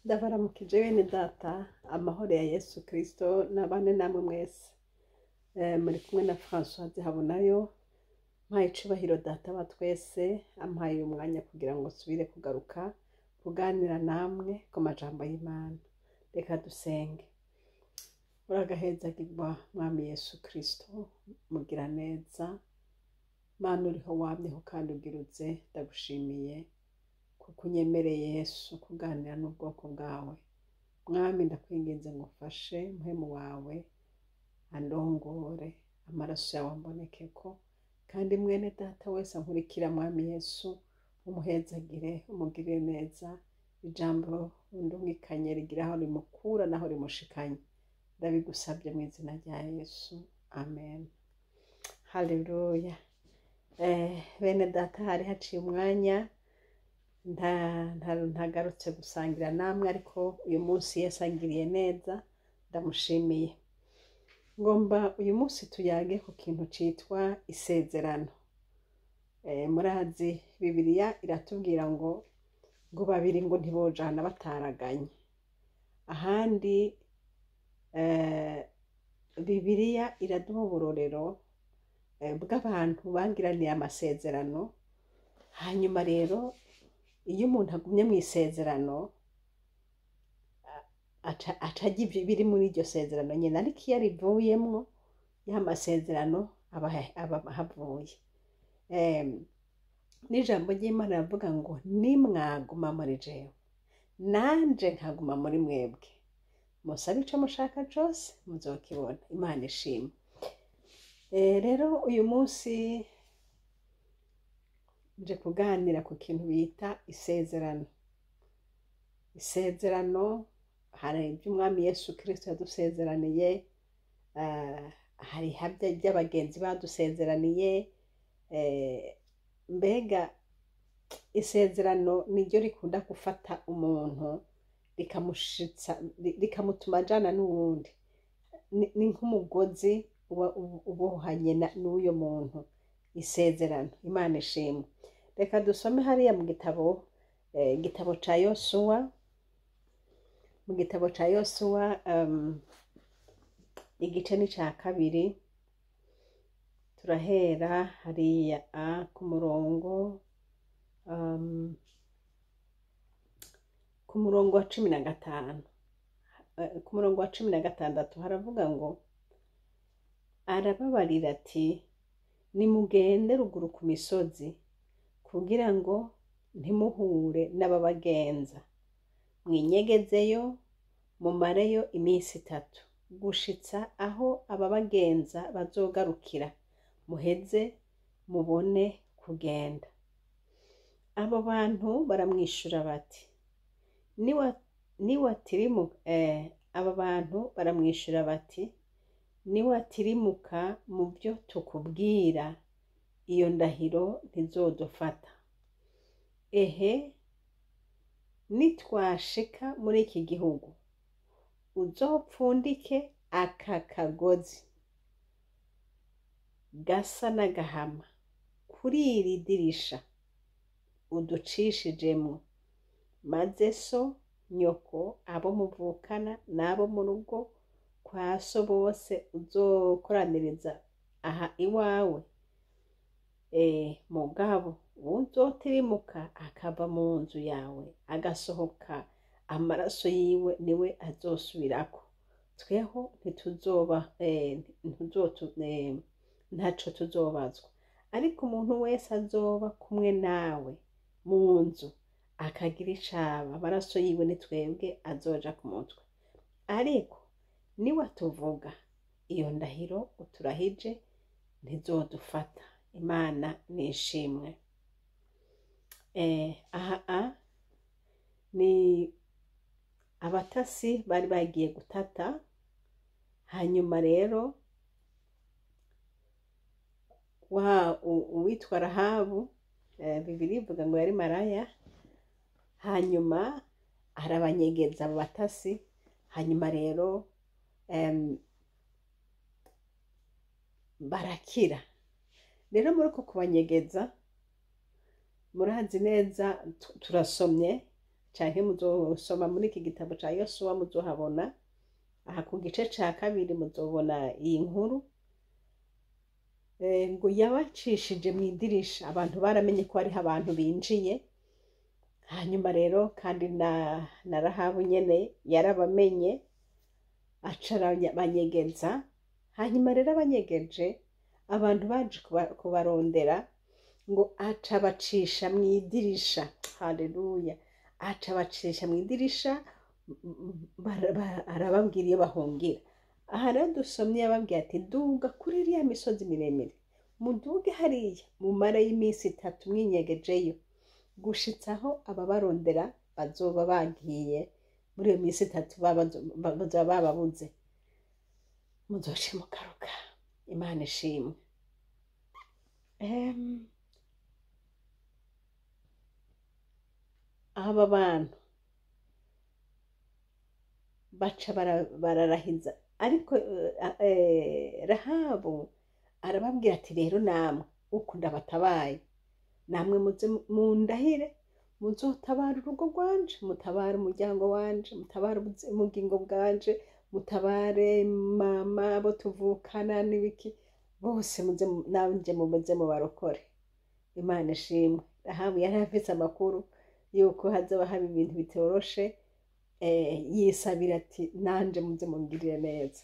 Ndabaramukije bene data, amahoro ya Yesu Kristo nabane namwe mwese. Muri kumwe na Françoise Habonayo, mpaye icubahiro data wa twese, ampaye uyu mwanya kugira ngo nsubire kugaruka kuganira namwe ku majambo y'Imana. Reka dusenge. Uragahezagirwa mwami Yesu Kristo, mugira neza, Mana uriho wamyeho kandi ugiruze, ndagushimiye kuko unyemereye Yesu kuganira n'ubwoko bwawe. Mwami ndakwinginze ngo ufashe muhemu wawe andongore, amaraso yawe ambonekeko, kandi mwene data wese ankurikira mwami Yesu umuhezagire, umugirire neza, ijambo undungikanye rigira aho rimukura naho rimushikanye. Ndabigusabye mu izina rya Yesu, amen. Haleluya. Bene data, hari haciye umwanya ntagarutse gusangira namwe, ariko uyu munsi Yesu angiriye neza, ndamushimiye. Ngomba uyu munsi tuyage ku kintu citwa isezerano. Murazi Bibiliya iratubwira ngo babiri ngo ntibojana bataraganye. Ahandi Bibiliya iraduha uburorero bw'abantu bagiraniye amasezerano, hanyuma rero iyo umuntu agumye mu isezerano acagira ibyo biri muri iryo sezerano nyine, ariko iyo arivuyemwo ya masezerano aba ahavuye. N'ijambo ry'Imana ravuga ngo nimwaguma muri jewe nanje nkaguma muri mwebwe, musabe ico mushaka cose muzokibona. Imana ishimwe. Rero uyu munsi nje kuganira ku kintu bita isezerano. Isezerano, hari iby'umwami Yesu Kristo yadusezeraniye, hari habya by'abagenzi badusezeraniye. Mbega isezerano niryo rikunda gufata umuntu rikamushitsa, rikamutuma ajana n'uwundi. Ni nk'umugozi ubohanye n'uyo muntu. Isezerano, Imana ishimwe. Reka dusome hariya mu gitabo ca Yosuwa. Mu gitabo ca Yosuwa igice ni ca kabiri, turahera hariya ku murongo wa 15. Ku murongo wa 16 haravuga ngo, arababarira ati nimugende ruguru ku misozi kugira ngo ntimuhure n'ababagenza, mwinyegezeyo mumareyo iminsi 3 gushitsa aho ababagenza bazogarukira, muheze mubone kugenda. Abo bantu baramwishura bati aba bantu baramwishura bati niwatirimuka mu byo tukubwira, iyo ndahiro ntizodufata. Ehe, nitwashika muri iki gihugu uzopfundike aka kagozi gasa n'agahama kuri iri dirisha uducishijemwo, maze so, nyoko, abo muvukana n'abo mu rugo kwa so bose uzokoraniriza aha iwawe. Mugabo uzotirimuka akava mu nzu yawe agasohoka, amaraso yiwe niwe azosubirako. Tweho ntaco tuzobazwa, ariko umuntu wese azoba kumwe nawe mu nzu akagira icaba, amaraso yiwe ni twebwe azoja ku mutwe. Ariko niwatuvuga, iyo ndahiro uturahije ntizodufata. Imana nishimwe. Ni abatasi bari bagiye gutata, hanyuma rero uwitwa Rahabu, Bibiliya ivuga ngo yari maraya, hanyuma arabanyegeza abo batasi. Hanyuma rero barakira. Rero muri uko kubanyegeza, murazi neza turasomye canke muzosoma muri iki gitabo ca Yosuwa muzohabona, aha ku gice ca kabiri muzobona iyi nkuru. Ngo yabacishije mu idirisha, abantu baramenye ko hariho abantu binjiye. Hanyuma rero kandi na Rahabu nyene yarabamenye, aca arabanyegeza. Hanyuma rero abanyegeje, abantu baje kubarondera, ngo aca abacisha mu idirisha. Haleluya! Aca abacisha mu idirisha, arababwira iyo bahungira. Aha rero dusomye yababwiye ati duga kuri iriya misozi miremire, muduge hariya mumarayo iminsi 3 mwinyegejeyo, gushitsa aho ababarondera bazoba bagiye. Muri iyo minsi 3 bazoba bababuze, muzoce mugaruka. Imana ishimwe. Aba bantu baca bararahiza, ariko Rahabu arababwira ati rero namwe uko ndabatabaye, namwe muze mundahire, muzotabara urugo rwanje, mutabare umuryango wanje, mutabare ubugingo bwanje, mutabare mama, abo tuvukana n'ibiki bose, muze nanje muze mubarokore. Imana ishimwe. Rahabu yari afise amakuru yuko hazoba haba ibintu bitoroshe, yisabira ati nanje muze mungirire neza.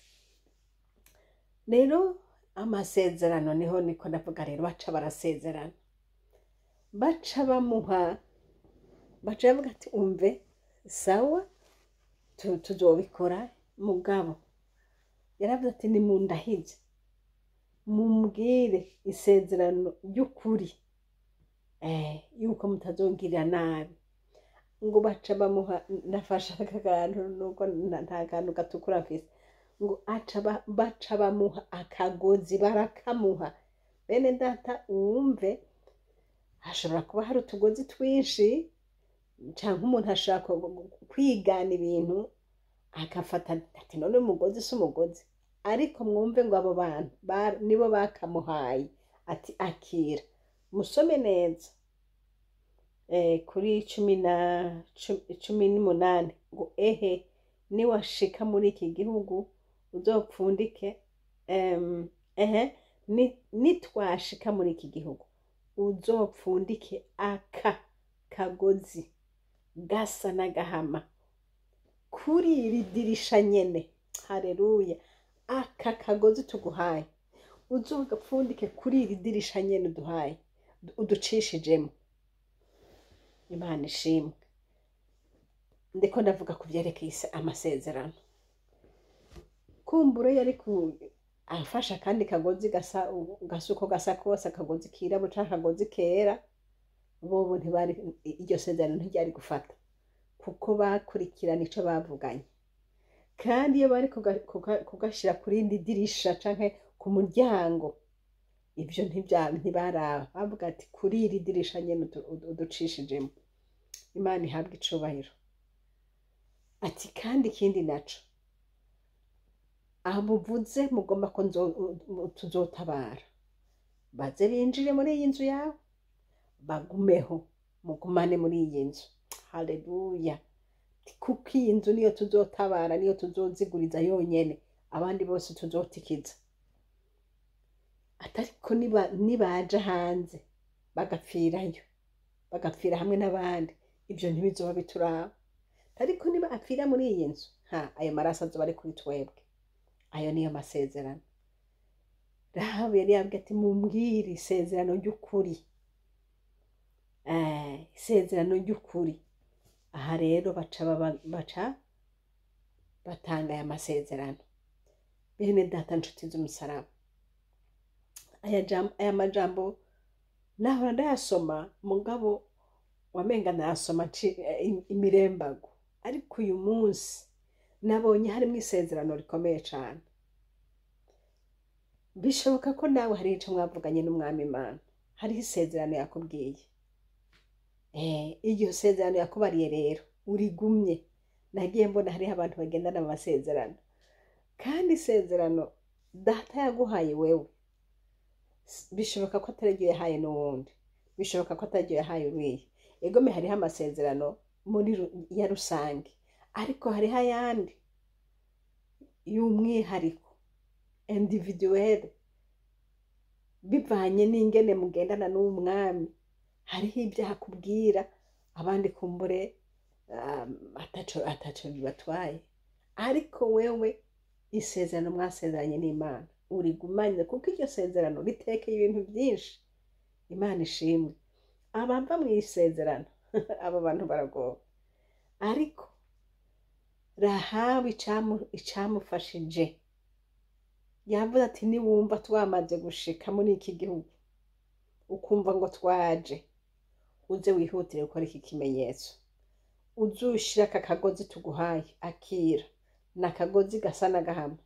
Rero amasezerano niho niko ndavuga. Rero baca barasezerana, baca bamuha, baca bavuga ati umve sawa tuzobikora, mugabo yaravuze ati nimundahize, mumbwire isezerano ry'ukuri, yuko mutazongirira nabi. Ngo baca bamuha, nafasha akantu nuko nta kantu gatukura mfise, ngo baca bamuha akagozi, barakamuha. Bene data wumve, hashobora kuba hari utugozi twinshi, canke umuntu ashaka kwigana ibintu akafata ati none umugozi si umugozi, ariko mwumve ngo abo bantu nibo bakamuhaye ati akira. Musome neza kuri 18 ngo ehe niwashika muri iki gihugu uzopfundike, nitwashika muri iki gihugu uzopfundike aka kagozi gasa n'agahama kuri iri dirisha nyene. Haleluya! Aka kagozi tuguhaye uzogapfundike kuri iri dirisha nyene uduhaye, uducishijemo. Imana ishimwe. Ndiko ndavuga ku vyerekeye amasezerano. Kumbure yari afasha kandi kagozi gasa uko gasa kose, akagozi kirabura canke akagozi kera, bobo ntibari, iryo sezerano ntiryari gufata, kuko bakurikirana ico bavuganye. Kandi iyo bari kugashira kuri indi dirisha canke ku muryango, ibyo ntibaraba, bavuga ati kuri iri dirisha nyene uducishijemo. Imana ihabwa icubahiro. Ati kandi ikindi naco, amuvuze mugomba ko tuzotabara, baze binjire muri iyi nzu yawe, bagumeho, mugumane muri iyi nzu. Haleluya! Kuko iyi nzu niyo tuzotabara, niyo tuzoziguriza yonyene, abandi bose tuzotikiza. Atariko nibaja hanze bagapfirayo, bagapfira hamwe n'abandi, ibyo ntibizoba bituraba. Ariko niba apfira muri iyi nzu, ayo maraso azoba ari kuri twebwe. Ayo niyo masezerano. Rahabu yari yabwiye ati mumbwire isezerano ry'ukuri, isezerano ry'ukuri. Aha rero baca batanga aya masezerano. Bene data nshuti z'umusaraba, aya majambo nahora ndayasoma, mugabo wamenga ndayasoma imirembago, ariko uyu munsi nabonye harimo isezerano rikomeye cyane. Bishoboka ko nawe hari icyo mwavuganye n'umwami Imana, hariho isezerano yakubwiye. Iryo sezerano yakubariye rero urigumye. Nagiye mbona hariho abantu bagendana mu masezerano, kandi isezerano data yaguhaye wewe, bishoboka ko atari ryo yahaye n'uwundi, bishoboka ko atari ryo yahaye uriya. Egome hariho amasezerano ya rusange, ariko hariho ayandi y'umwihariko individuelle bivanye n'ingene mugendana n'umwami. Hariho ibyo akubwira abandi kumbure ataco bibatwaye, ariko wewe isezerano mwasezeranye n'Imana urigumanye, kuko iryo sezerano ritekeye ibintu byinshi. Imana ishimwe. Abava mu isezerano abo bantu baragowe, ariko Rahabu icamufashije yavuze ati niwumva twamaze gushika muri iki gihugu ukumva ngo twaje, uze wihutire gukora iki kimenyetso, uzushira aka kagozi tuguhaye akira, ni akagozi gasa n'agahama,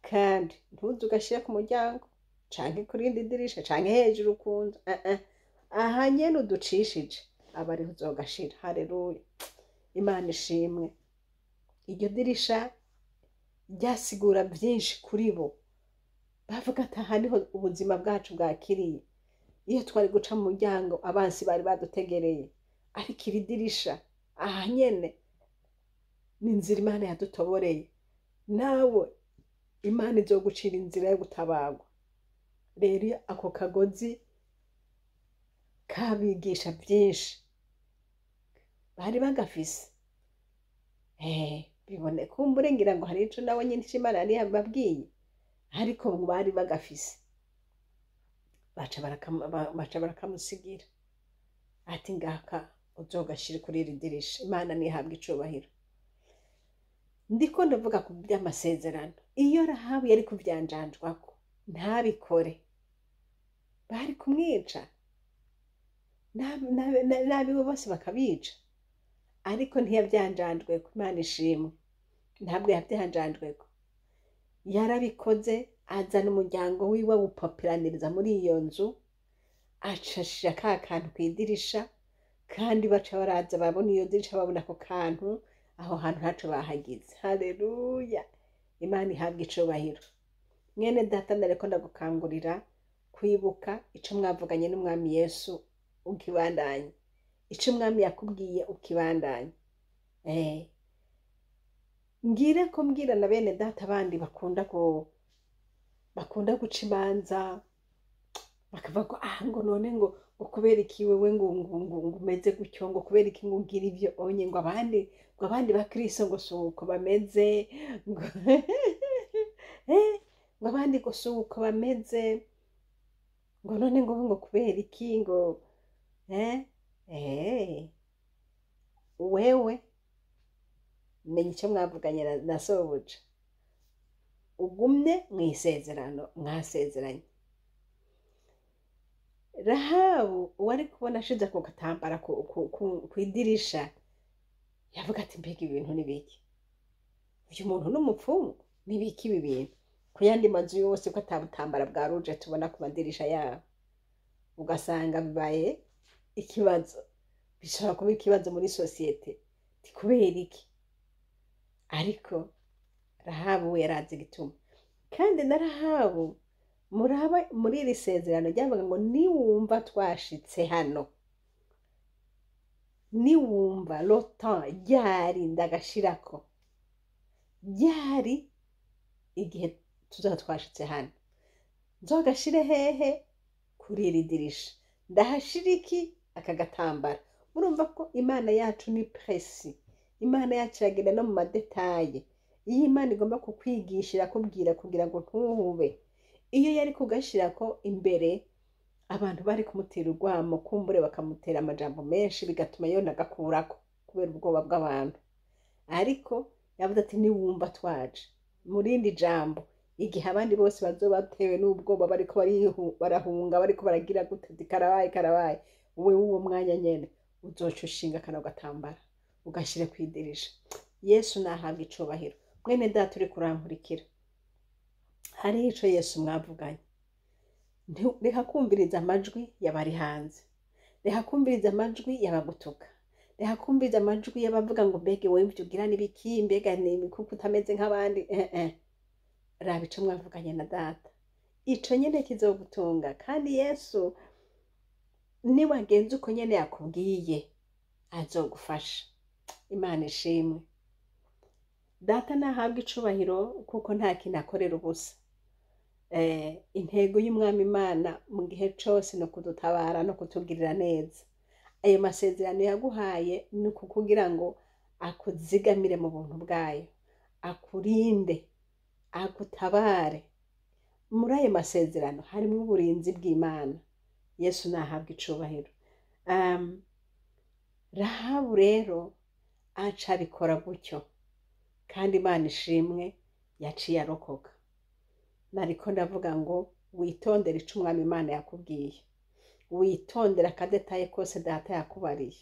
kandi ntuze ugashira ku muryango canke ku rindi dirisha canke hejuru ku nzu, aha nyene uducishije aba ariho uzogashira. Haleluya, Imana ishimwe. Iryo dirisha ryasigura byinshi kuri bo, bavuga ati aha niho ubuzima bwacu bwakiriye. Iyo twari guca mu muryango abansi bari badutegereye, ariko iri dirisha aha nyene ni inzira Imana yadutoboreye, nawe Imana izogucira inzira yo gutabagwa. Rero ako kagozi kabigisha byinshi bari bagafise. Bibone kumbure ngira ngo hari ico nawe nyine Imana yari yababwiye, ariko bari bagafise. Baca barakamusigira ati ngaka uzogashire kuri iri dirisha. Imana nihabwa icubahiro. Ndiko ndavuga ku by'amasezerano. Iyo Rahabu yari kuvyanjanjwako ntabikore, bari kumwica, n'abiwe bose bakabica, ariko ntiyavyanjanjweko. Imana ishimwe, ntabwo yavyanjanjweko. Yarabikoze, azana umuryango wiwe awupoperaniriza muri iyo nzu, acashira ka kantu kw'idirisha, kandi baca baraza babona iyo dirisha, babona ako kantu, aho hantu ntaco bahagize. Haleluya, Imana ihabwa icubahiro. Mwene data ndareko ndagukangurira kwibuka ico mwavuganye n'umwami Yesu ukibandanye, ico umwami yakubwiye ukibandanye. Ngire ko mbwira na bene data bandi bakunda guca imanza, bakavuga ko ngo none ngo kubera iki wewe ngo umeze gutyo, ngo kubera iki ngo ugira ibyo onye, ngo abandi bakristo ngo suko bameze, ngo ngo abandi ngo suko bameze, ngo none ngo kubera iki ngo wewe menya icyo mwavuganye na sobuja, ugumye mw'isezerano mwasezeranye. Rahabu wari kubona ashize ako gatambara kw'idirisha, yavuga ati mbega ibintu nibiki, uyu muntu n'umupfumu, nibiki ibi bintu? Ku yandi mazu yose ko atabutambara bwa ruje tubona ku madirisha yabo, ugasanga bibaye ikibazo, bishobora kuba ikibazo muri sosiyete, ti kubera iki? Ariko Rahabu we yarazi igituma. Kandi na Rahabu muri iri sezerano ryavuga ngo niwumva twashitse hano, niwumva lotan ryari ndagashirako, ryari igihe tuzaba twashitse hano, nzogashire hehe? Kuri iri dirisha. Ndahashira iki? Aka gatambara. Murumva ko Imana yacu ni presi. Imana yacu iragenda no mu madetaye. Iyo Imana igomba kukwigisha irakubwira kugira ngo ntuhube. Iyo yari kugashirako imbere, abantu bari kumutera urwamo, kumbure bakamutera amajambo menshi, bigatuma yona agakurako kubera ubwoba bw'abantu. Ariko yavuze ati niwumva twaje, murindi jambo, igihe abandi bose bazoba batewe n'ubwoba bariko barahunga, bariko baragira gute, karabaye, wewe uwo mwanya nyene uzoca ushinga kano gatambara ugashire kw'idirisha. Yesu nahabwa icubahiro. Mwene data uri kurankurikira, hariho ico Yesu mwavuganye. Reka kumviriza amajwi y'abari hanze, reka kumviriza amajwi y'abagutuka, reka kumviriza amajwi y'abavuga ngo mbege wewe ivyo ugira n'ibiki, mbega ni kuko utameze nk'abandi. Raba ico mwavuganye na data, ico nyene kizogutunga. Kandi Yesu niwagenza uko nyene yakubwiye azogufasha. Imana ishimwe. Data nahabwa icubahiro kuko nta kintu akorera ubusa. Intego y'umwami Imana mu gihe cose no kudutabara no kutugirira neza. Ayo masezerano yaguhaye ni ukukugira ngo akuzigamire mu buntu bwayo, akurinde, agutabare. Muri ayo masezerano harimwo uburinzi bw'Imana. Yesu nahabwa icubahiro. Rahabu rero aca abikora gutyo, kandi Imana ishimwe yaciye arokoka. Nariko ndavuga ngo witondere ico umwami Imana yakubwiye, witondere akadetaye kose data yakubariye.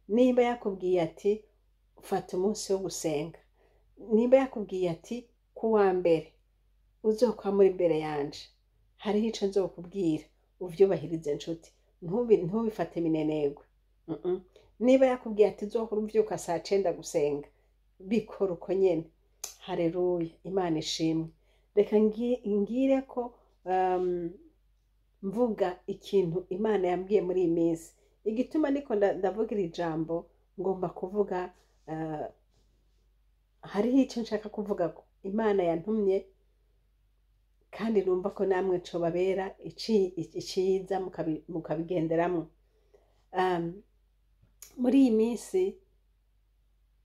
Niba yakubwiye ati fata umunsi wo gusenga, niba yakubwiye ati kuwa mbere uzokwamura imbere yanje, hariho ico nzokubwira uvyubahirize nshuti, ntubifate minenegwe. Niba yakubwiye ati uzohora uvyuka saa 9 gusenga, bikora uko nyene. Haleluya, Imana ishimwe. Reka ngire ko mvuga ikintu Imana yambwiye muri iyi minsi. Igituma niko ndavugira ijambo ngomba kuvuga, hariho icyo nshaka kuvuga ko Imana yantumye, kandi numva ko namwe cobabera iciza mukabigenderamwo. Muri iyi minsi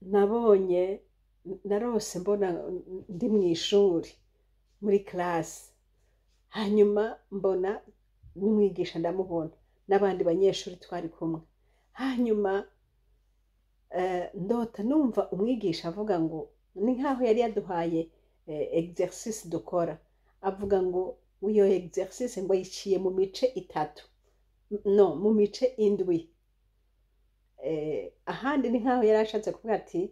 nabonye narose mbona ndi mw'ishuri muri classe, hanyuma mbona n'umwigisha ndamubona n'abandi banyeshuri twari kumwe. Hanyuma ndota numva umwigisha avuga ngo ni nkaho yari yaduhaye exercice dukora, avuga ngo iyo exercice ngo yiciye mu mice 3, no mu mice 7. Ahandi ni nkaho yari ashatse kuvuga ati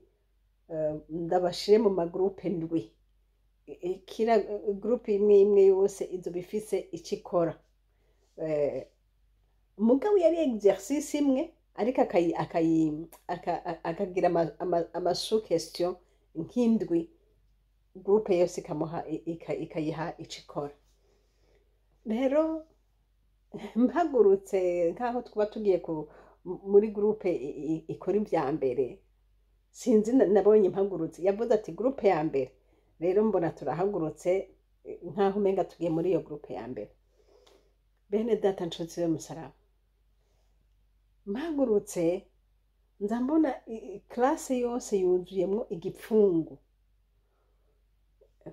ndabashire mu magroupe 7, kila groupe imwe imwe yose izo bifise ikikora. Mugabo yari exercice imwe, ariko akagira amasu question nk'indwi, groupe yose ikayiha icikora. Rero mpagurutse nkaho twaba tugiye muri groupe ikora ivya mbere, sinzi nabonye mpagurutse yavuze ati groupe ya mbere. Rero mbona turahagurutse nkaho umenga tugiye muri iyo groupe ya mbere. Bene data nshuti y'umusaraba, mpagurutse nza mbona classe yose yuzuyemwo igipfungu,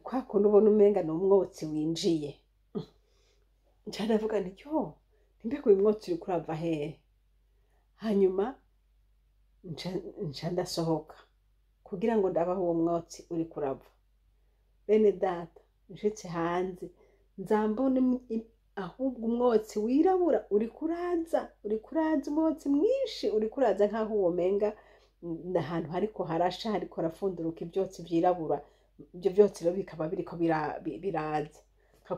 kwa kuntu ubona umenga ni umwotsi winjiye. Nca ndavuga nti yo, mbega uyu mwotsi uriko urava hehe? Hanyuma nca ndasohoka kugira ngo ndabaho uwo mwotsi uriko urava. Bene data nshitse hanze nzambona ahubwo umwotsi wirabura uriko uraza, umwotsi mwinshi uriko uraza nkaho womenga n'ahantu hariko harasha, hariko harafunduluka ivyotsi vyirabura. Ivyo vyotsi rero bikaba biriko biraza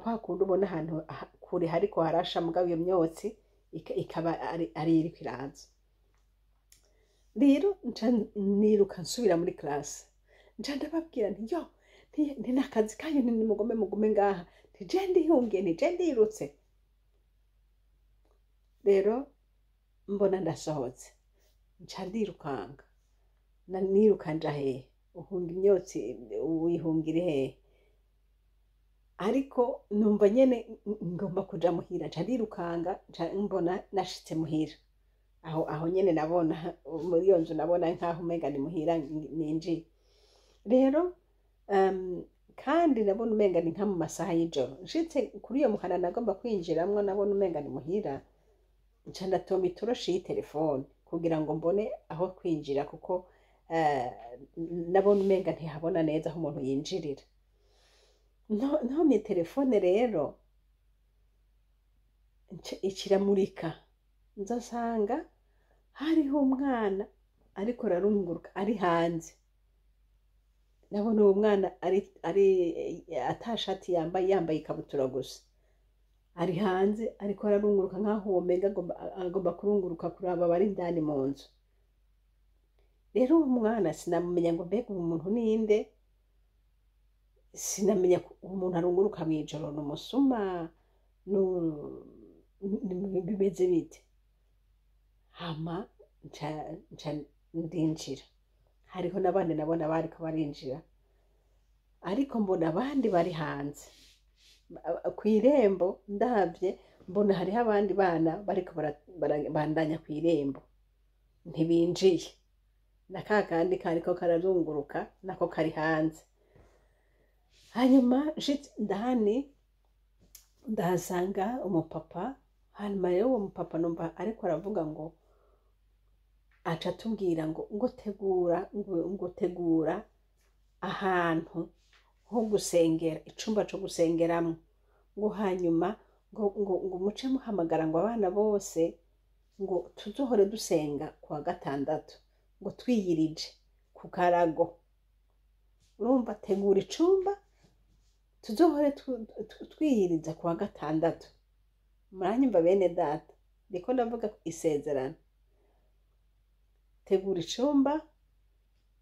kwa kundi ubona ahantu kure hariko harasha, mugabo iyo myotsi ikaba ari iriko iraza. Rero nca niruka nsubira muri classe, nca ndababwira nti yo, nti nakazi kanyu mugume ngaha, nije ndihungiye, nije ndirutse. Rero mbona ndasohotse, nca ndirukanga, niruka nja hehe? Uhunga imyotsi wihungire hehe? Ariko numva nyene ngomba kuja muhira, nca ndirukanga, nca mbona nashitse muhira. Aho nyene nabona muri iyo nzu nabona nkaho umenga ni muhira ninjiye. Rero kandi nabona umenga ni nka mu masaha y'ijoro. Nshitse kuri iyo muhana nagomba kwinjiramwo, nabona umenga ni muhira. Nca ndatoma itoroshi y'itelefone kugira ngo mbone aho kwinjira, kuko nabona umenga ntihabona neza aho umuntu yinjirira. Ntomye telefone rero ikiramurika, nzasanga hariho umwana ariko ararunguruka ari hanze. Nabona uwo mwana ari atashati yambaye ikabutura gusa, ari hanze ariko ararunguruka nkaho womenga agomba kurunguruka kuraba bari indani mu nzu. Rero uwo mwana sinamumenya ngo mbega uwo muntu ninde, sinamenya umuntu arunguruka mw'ijoro n'umusuma bimeze bite. Hama nca ndinjira, hariho n'abandi nabona bariko barinjira, ariko mbona abandi bari hanze kw'irembo. Ndavye mbona hariho abandi bana bariko barabandanya kw'irembo, ntibinjiye. Na kakandi kariko kararunguruka nako kari hanze. Hanyuma nshitse indani ndahasanga umupapa. Hanyuma rero uwo mupapa numva ariko aravuga ngo, aca atubwira ngo tegura ahantu ho gusengera, icumba co gusengeramwo, ngo hanyuma ngo muce muhamagara ngo abana bose ngo tuzohore dusenga kuwa gatandatu, ngo twiyirije ku karago. Urumva, tegura icumba tuzohore twiyiriza kuwa gatandatu. Muranyumva bene data, ndiko ndavuga isezerano. Tegura icumba,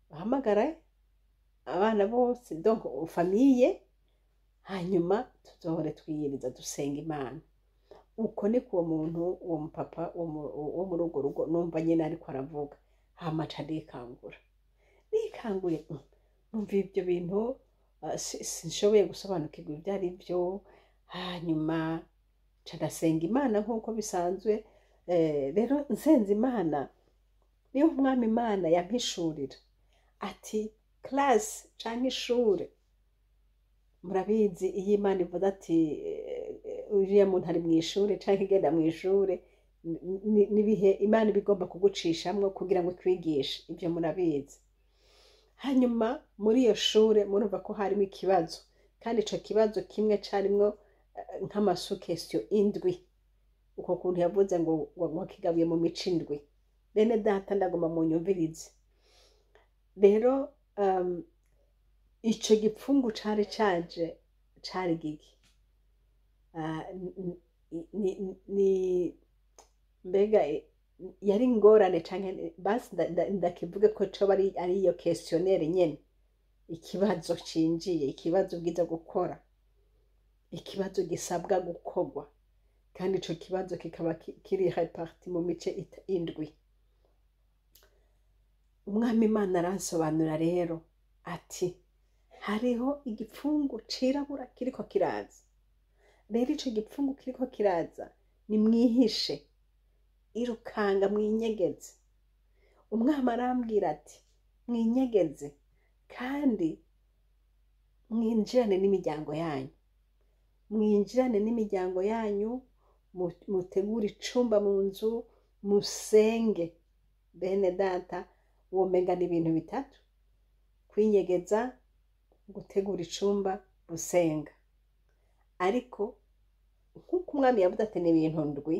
bahamagara abana bose, donc famiye, hanyuma tuzohore twiyiriza dusenga Imana. Uko niko uwo muntu, uwo mupapa wo muri urwo rugo numva nyene ariko aravuga. Hama ca nikanguye numva ivyo bintu sinshoboye gusobanukirwa ivyo ari vyo. Hanyuma ca ndasenga Imana nk'uko bisanzwe. Rero nsenze Imana, niyo umwami Imana yampishurira ati classe canke ishure. Murabizi iyo Imana ivuga ati uriya muntu ari mw'ishure canke igenda mw'ishure, nibihe Imana ibigomba kugucishamwo kugira ngo ikwigishe. Ivyo murabizi. Hanyuma muri iyo shure murumva ko harimo ikibazo, kandi ico kibazo kimwe carimwo nk'amasukesyo indwi. Uko kuntu yavuze ngo wakigabuye mu mico indwi. Bene data ndagomba munyumvirize. Rero ico gipfungu cari caje cari giki? Mbega yari ingorane canke basi ndakivuge ko coba ari iyo questionnaire nyene, ikibazo cinjiye, ikibazo bwiza gukora, ikibazo gisabwa gukorwa, kandi ico kibazo kikaba kiri reparti mu mice indwi. Umwami Imana aransobanura rero ati hariho igipfungu cirabura kiriko kiraza. Rero ico gipfungu kiriko kiraza, nimwihishe, irukanga mwinyegeze. Umwami arambwira ati mwinyegeze, kandi mwinjirane n'imiryango yanyu, mwinjirane n'imiryango yanyu, mutegure icumba mu nzu, musenge. Bene data, womenga ni ibintu bitatu: kwinyegeza, gutegura icumba, gusenga. Ariko nk'uko umwami yavuze ati ni ibintu ndwi,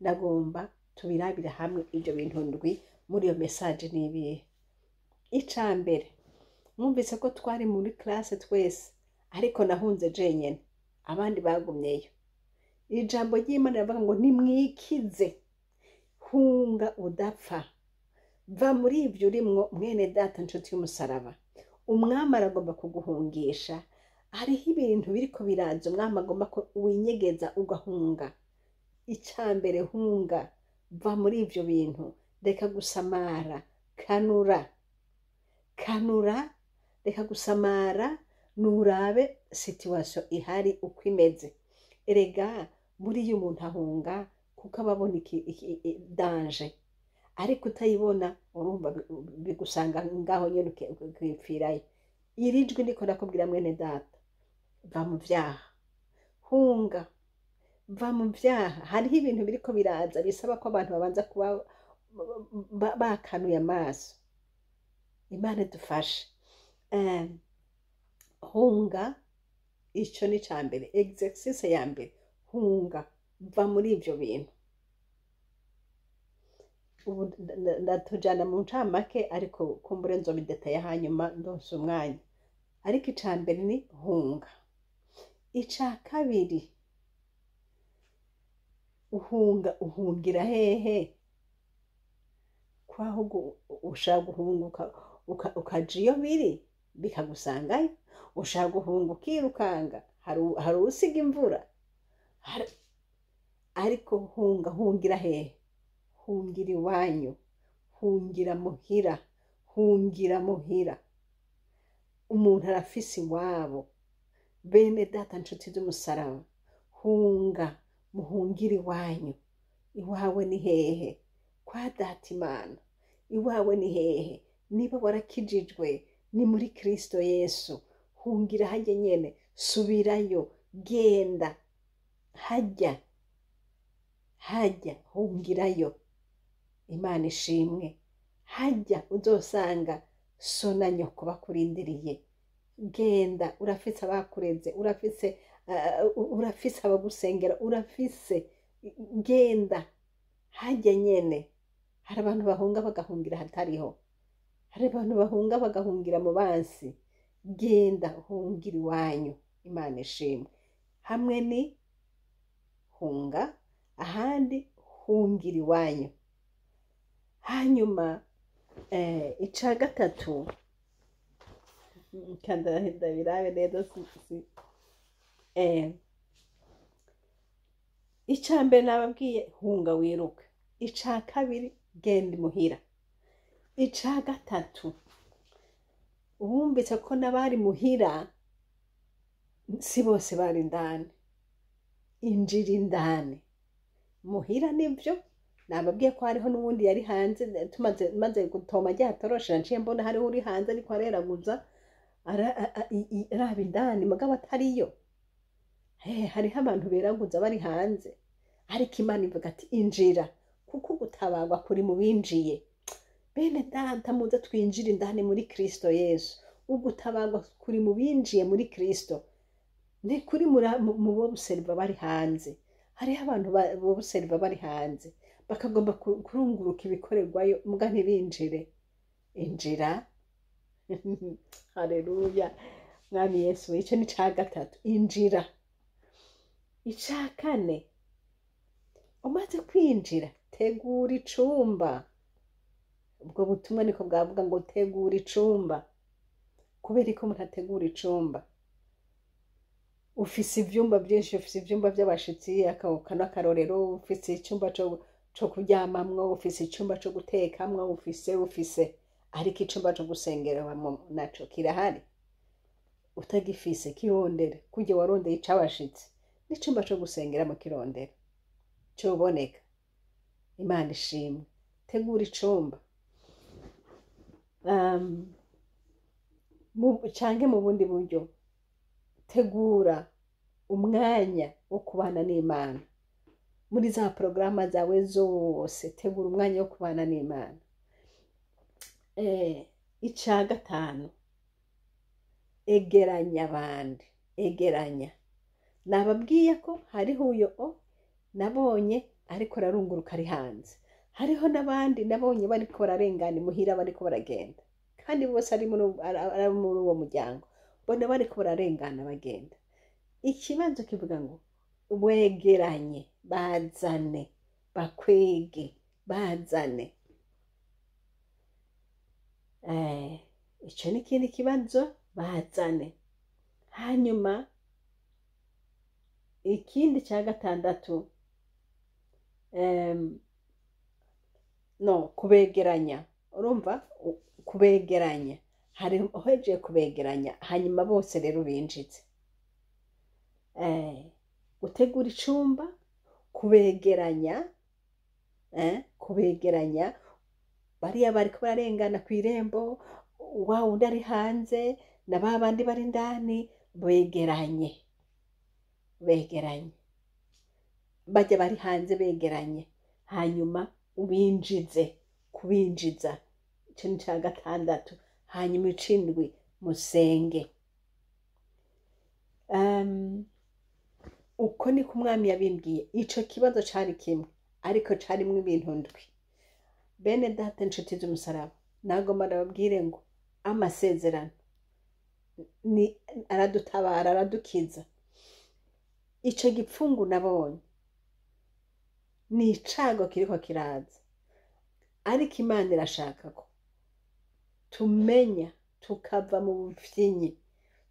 ndagomba tubirabira hamwe ivyo bintu ndwi muri iyo message nibihe. Ica mbere, mwumvise ko twari muri classe twese, ariko nahunze jenyene, abandi bagumyeyo. Ijambo ry'Imana rivuga ngo nimwikize, hunga udapfa. Va muri ivyo urimwo mwene data, nshuti y'umusaraba. Umwami aragomba kuguhungisha. Hariho ibintu biriko biraza, umwami agomba ko winyegeza ugahunga. Ica mbere, hunga, va muri ivyo bintu, reka gusamara, kanura, reka gusamara, nurabe situation ihari uko imeze. Erega buriya umuntu ahunga kuko ababona danger, ariko utayibona urumva bigusanga ngaho nyene ukipfirayo. Iri jwi ndiko ndakubwira mwene data, va mu vyaha, hunga, va mu vyaha. Hariho ibintu biriko biraza bisaba ko abantu babanza kuba bakanuye amaso. Imana idufashe. Hunga, ico ni ca mbere, exercice ya mbere, hunga, va muri ivyo bintu. Ubu ndatujana mu ncamake, ariko kumbure nzobidetaya hanyuma ndonse umwanya. Ariko ica mbere ni hunga. Ica kabiri, uhungira hehe? Kwaho ushaka guhunguka ukaja iyo biri bikagusangayo. Ushaka guhunga ukirukanga, hari usiga imvura. Ariko hungira hehe? Hungira iwanyu, hungira muhira, hungira muhira. Umuntu arafise iwabo. Bene data nshuti z'umusaraba, hunga, muhungire iwanyu. Iwawe ni hehe? Kwa data Imana. Iwawe ni hehe? Niba warakijijwe ni muri Kristo Yesu. Hungira hajya nyene, subirayo, genda. Hajya, hungirayo. Imana ishimwe. Hajya uzosanga so na nyoko bakurindiriye. Genda, urafise abakureze, urafise abagusengera, genda. Hajya nyene. Hari abantu bahunga bagahungira hatariho. Hari abantu bahunga bagahungira mu bansi. Genda, hungira iwanyu. Imana ishimwe. Hamwe ni hunga, ahandi hungira iwanyu. Hanyuma ica gatatu, kandahenda birabe neza ica mbere nababwiye hunga wiruka. Ica kabiri genda imuhira. Ica gatatu, wumvise ko n'abari muhira si bose bari indani. Injira indani. Muhira nivyo, nababwiye ko hariho n'ubundi yari hanze, maze gutoma ryatoroshe naciye mbona hariho uri hanze ariko areraguza araba indani mugabo atariyo. Hariho abantu beraguza bari hanze, ariko Imana ivuga ati injira, kuko gutabarwa kuri mu binjiye. Bene data muze twinjira indani muri Kristo Yesu. Ugutabarwa kuri mu binjiye muri Kristo. Ni kuri mu bo buseriva bari hanze. Hariho abantu bo buseriva bari hanze bakagomba kurunguruka ibikorerwayo muga ntibinjire. Injira. Haleluya. Mwami Yesu, ico ni ca gatatu. Injira. Ica kane, umaze kwinjira, tegura icumba. Ubwo butumwa niko bwavuga ngo tegura icumba. Kubera ko mutategura icumba, ufise ivyumba byinshi, ufise ivyumba by'abashitsi, akano akarorero, ufise icumba co kuryamamwo, ufise icumba co gutekamwo, ufise ariko icumba co gusengeramo naco kirahari. Utagifise kirondere, kujye warondeye icabashitsi, n'icumba co gusengeramo kirondere coboneka. Imana ishimwe. Tegura icumba. Canke mu bundi buryo, tegura umwanya wo kubana n'Imana. Muri za porogaramu zawe zose, tegura umwanya wo kubana n'Imana. Ica gatanu, egeranya abandi. Egeranya. Nababwiye ko hariho uyo nabonye ariko ararunguruka ari hanze. Hariho n'abandi nabonye bariko bararengana imuhira bariko baragenda. Kandi bose ari muri uwo muryango. Bona bariko bararengana bagenda. Ikibanzo kivuga ngo wegeranye, bazane, bakwege, bazane. Ico ni ikindi kibanzo, bazane. Hanyuma ikindi ca gatandatu, kubegeranya. Urumva? Kubegeranya. Hari uhejeje kubegeranya, hanyuma bose rero binjize. Gutegura icumba, kubegeranya, kubegeranya. Bariya bariko bararengana kw'irembo, wa wundi ari hanze, na ba bandi bari indani, begeranye. Begeranye. Bajya bari hanze begeranye. Hanyuma ubinjize, kubinjiza. Ico ni ca gatandatu. Hanyuma icindwi, musenge. Uko niko umwami yabimbwiye. Ico kibazo cari kimwe, ariko carimwo ibintu ndwi. Bene data nshuti z'umusaraba, nagomba ndababwire ngo amasezerano ni aradutabara, aradukiza. Ico gipfungu nabonye ni icago kiriko kiraza, ariko Imana irashaka ko tumenya tukava mu buvyinnyi,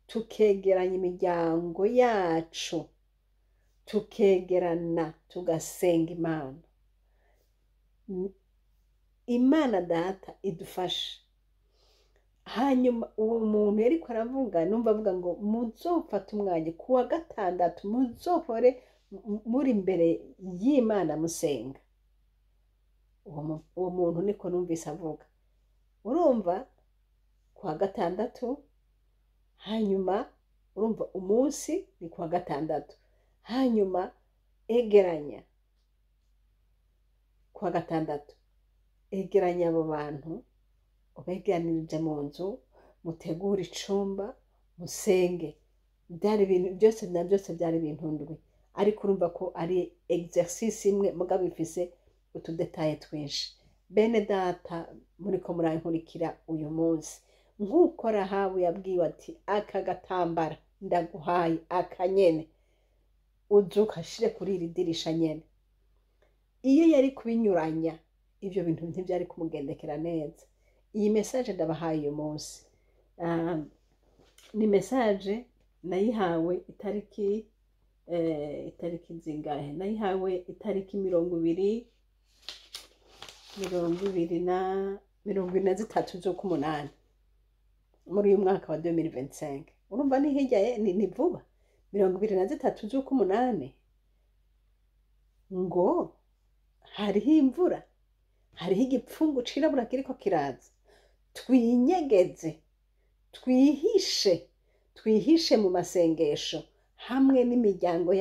tukegeranya imiryango yacu, tukegerana, tugasenga Imana. Imana data idufashe hanyuma uwo muntu yariko aravuga numva avuga ngo muzofata umwanya kuwa gatandatu muzohore muri imbere y'Imana musenga. Uwo muntu niko numvise avuga. Urumva kuwa gatandatu, hanyuma urumva umunsi ni kuwa gatandatu, hanyuma egeranya kuwa gatandatu, egeranya abo bantu ubegeranirije mu nzu, mutegura icumba, musenge. Byari ibintu byose byari ibintu ndwi, ariko urumva ko ari exercice imwe mugabo ifise utudetaye twinshi. Bene data muriko murankurikira uyu munsi, nk'uko Rahabu yabwiwe ati aka gatambara ndaguhaye akanyene uze ukashire kuri iri dirisha nyene. Iyo yari kubinyuranya ivyo bintu ntivyari kumugendekera neza. Iyi message ndabahaye uyu munsi ni message nayihawe itariki zingahe? Nayihawe itariki 23 z'ukumunani muri uyu mwaka wa 2025. Urumva ni hirya ni vuba. 23 z'ukumunani ngo hariho imvura, hariho igipfungu cirabura kiriko kiraza. Twinyegeze, twihishe mu masengesho hamwe n'imiryango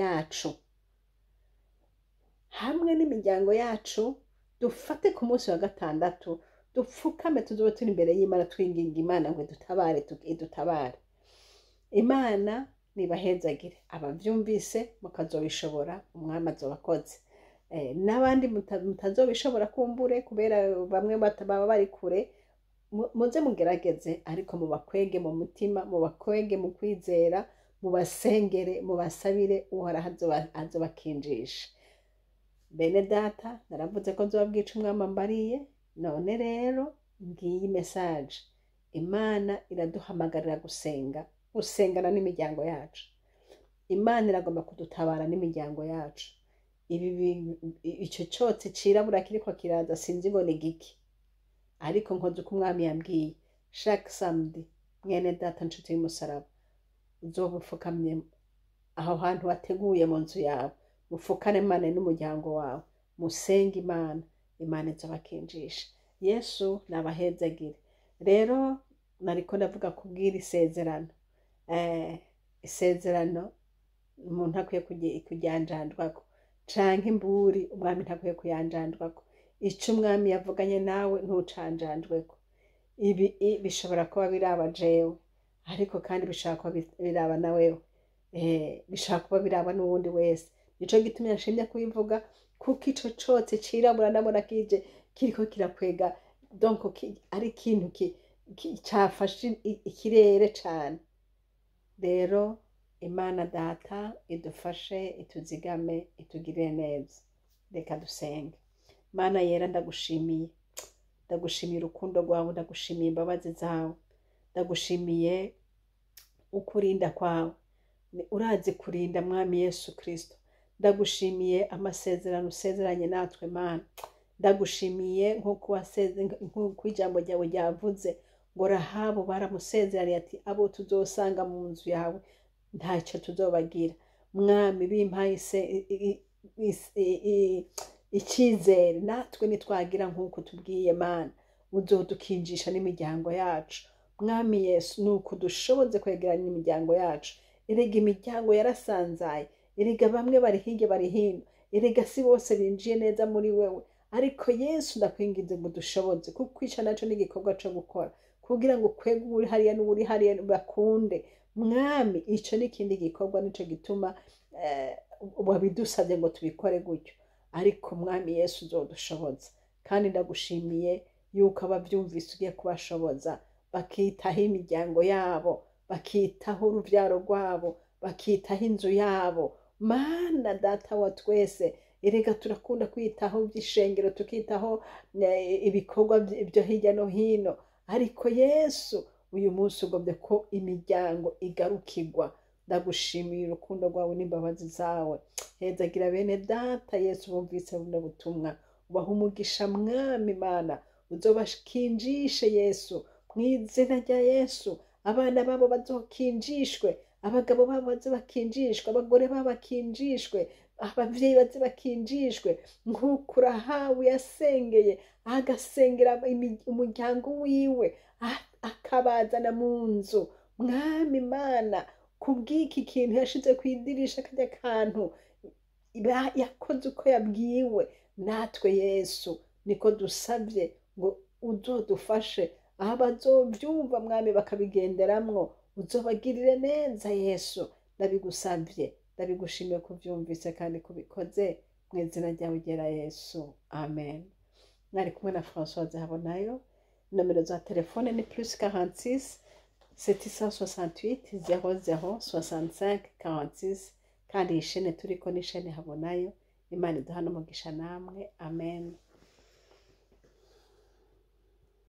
yacu, dufate ku munsi wa gatandatu, dupfukame tuzobe turi imbere y'Imana twinginga Imana ngo idutabare. Imana nibahezagire, abavyumvise mukazobishobora, umwami azobakoze. N'abandi mutazobishobora kumbure kubera bamwe baba bari kure, muze mugerageze, ariko mubakwege mu mutima, mubakwege mu kwizera, mubasengere, mubasabire, uhoraho azobakinjisha. Bene data naravuze ko nzobabwica umwami ambariye. None rero ngiyi message. Imana iraduhamagarira gusengana n'imiryango yacu. Imana iragomba kudutabara n'imiryango yacu. Icyo cyotsi cirabura kiriko kiraza sinzi ngo ni giki, ariko nkoze uko umwami yambwiye. Chaque samedi mwene data nshuti y'umusaraba uzoba upfukamye aho hantu wateguye mu nzu yawe, mufukane Imana n'umuryango wawe, musenge Imana izobakinjisha. Yesu nabahezagire. Rero nariko ndavuga kubwira isezerano. Isezerano umuntu akwiye kujanjandwako, canke imburi umwami ntakwiye kuyanjandwako. Ico umwami yavuganye nawe ntucanjandweko. Ibi bishobora kuba biraba jewe, ariko kandi bishobora kuba biraba na wewe, bishobora kuba biraba n'uwundi wese. Nico gitumye nshimye kubivuga, kuko ico cotse cirabura ndabona kije kiriko kirakwega, donc ari ikintu cyafashe ikirere cane. Rero Imana data idufashe, ituzigame, itugirire neza. Reka dusenge. Mana yera, ndagushimiye urukundo rwawe, ndagushimiye imbabazi zawe, ndagushimiye ukurinda kwawe. Urazi kurinda mwami Yesu Kristo. Ndagushimiye amasezerano usezeranye natwe Mana. Ndagushimiye nk'uko ijambo ryawe ryavuze ngo Rahabu baramusezeraniye ati abo tuzosanga mu nzu yawe ntacyo tuzobagira. Mwami bimpaye icyizere, natwe nitwagira nk'uko tubwiye Mana, uzodukinjisha n'imiryango yacu. Mwami Yesu, nuko dushoboze kwegeranya imiryango yacu. Erega imiryango yarasanzaye, erega bamwe bari hirya bari hino, erega si bose binjiye neza muri wewe. Ariko Yesu ndakwinginze ngo dushoboze, kuko ico naco n'igikorwa co gukora, kugira ngo kwege uri hariya n'uri hariya bakunde. Mwami, ico n'ikindi gikorwa, nico gituma wabidusabye ngo tubikore gutyo. Ariko mwami Yesu uzodushoboza, kandi ndagushimiye yuko abavyumvise ugiye kubashoboza, bakitaho imiryango yabo, bakitaho uruvyaro rwabo, bakitaho inzu yabo. Mana data wa twese, erega turakunda kwitaho iby'ishengero, tukitaho ibikorwa byo hirya no hino, ariko Yesu uyu munsi ugombe ko imiryango igarukirwa. Ndagushimiye urukundo rwawe n'imbabazi zawe. Hezagira bene data Yesu bumvise buno butumwa, ubaha umugisha mwami Mana, uzobakinjishe Yesu mu izina rya Yesu. Abana babo bazokinjishwe, abagabo babo baze bakinjishwe, abagore babo bakinjishwe, abavyeyi baze bakinjishwe, nk'uko Rahabu yasengeye agasengera umuryango wiwe akabazana mu nzu. Mwami Mana, kubw'iki kintu yashize kw'idirisha karya kantu yakoze uko yabwiwe, natwe Yesu niko dusavye ngo uzodufashe aho bazovyumva Mwami bakabigenderamwo, uzobagirire neza Yesu. Ndabigusavye, ndabigushimiye kuvyumvise kandi kubikoze mu izina ryawe ryera Yesu, amen. Mwari kumwe na Françoise Habonayo. Nomero za telefone ni +46 768 00 65 46, kandi iyi shene turiko ni shene Habonayo. Imana iduha n'umugisha namwe, amen.